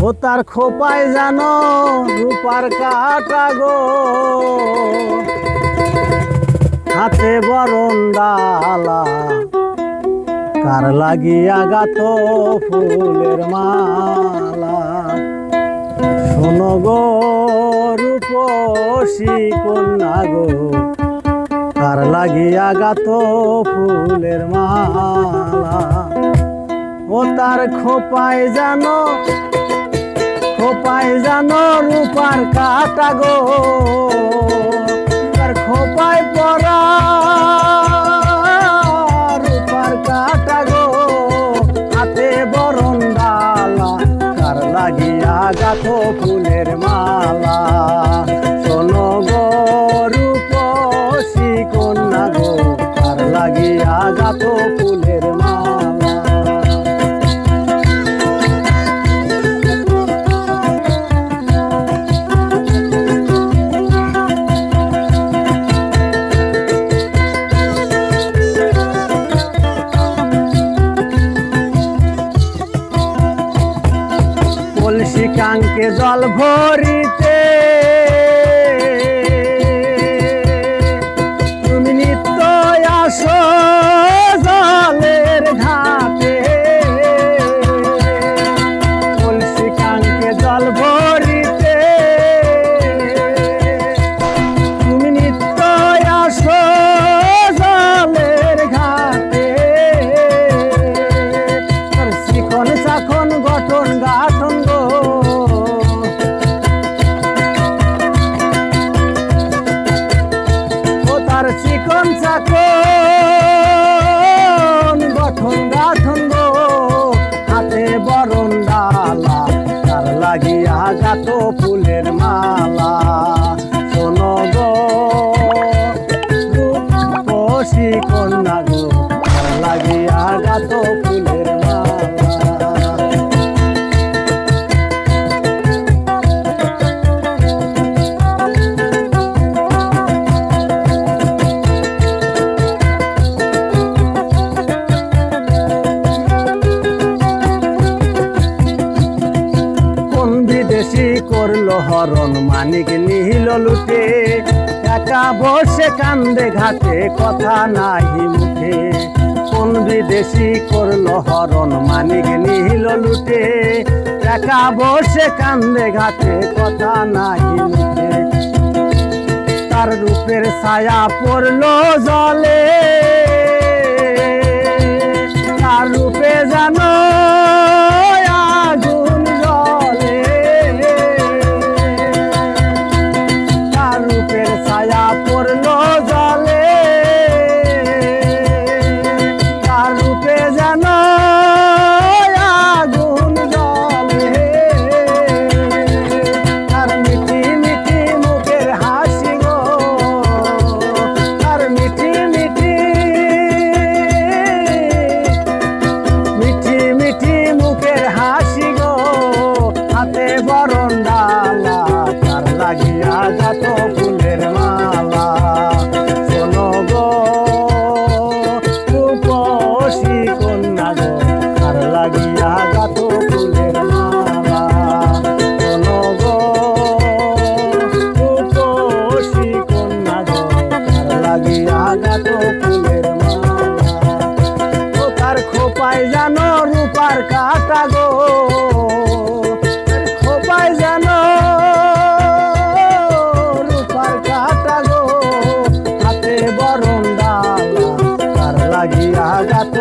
ও তার খোপায় জানো রূপার কাটা গো, হাতে বরণ ডালা, কার লাগিয়া গাত ফুলের মালা। শোনো গো রূপসী কন্যা গো, কার লাগিয়া গাত ফুলের মালা। ও তার খোপায় জানো রূপার কাটা গো, তার খোপায় পরা রূপার কাটা গো, হাতে বরণ ডালা, কার লাগিয়া গাত ফুলের মালা। শোনো গো রূপসী কন্যা গো, কার লাগিয়া গাত ফুলের মালা। কলসি কাঙ্কে জল ভরিতে তুমি নিত্য আসো জলের ঘাটে। কলসি কাঙ্কে জল ভরিতে তুমি নিত্য আসো জলের ঘাটে। শিখন চাখন গঠন গাঠন গো, ও তার শিখন চাখন গঠন গাঠন গো, হাতে বরণ ডালা, তার লাগিয়া গাত ফুলের মালা। শোনো গো রূপসী কন্যা গো, তার লাগিয়া গাত ফুলের মালা। বিদেশি করলো হরণ, মানিক নিহিল লুটে, একা বসে কান্দে ঘাটে, কথা নাহি মুখে। কোন বিদেশি করলো হরণ, মানিক নিহিল লুটে, একা বসে কান্দে ঘাটে, কথা নাহি মুখে। তার রূপের ছায়া পড়লো জলে, তার রূপে জানো আগুন জ্বলে। তার রূপের ছায়া পড়লো জলে, তার রূপে জানো আগুন জ্বলে। তার মিঠি মিঠি মুখের হাসি গো, তার মিঠি মিঠি মুখের হাসি গো, হাতে বরণ ডালা, কার লাগিয়া গাত ফুলের মালা। শোনো গো রূপসী কন্যা গো, কার লাগিয়া গাত ফুলের মালা। শোনো গো রূপসী কন্যা গো, কার লাগিয়া গাত ফুলের মালা। ও তার খোপায় জানো রূপার কাটা গো, খোপায় জানো রূপার কাটা গো, হাতে বরণ ডালা, কার লাগিয়া গাত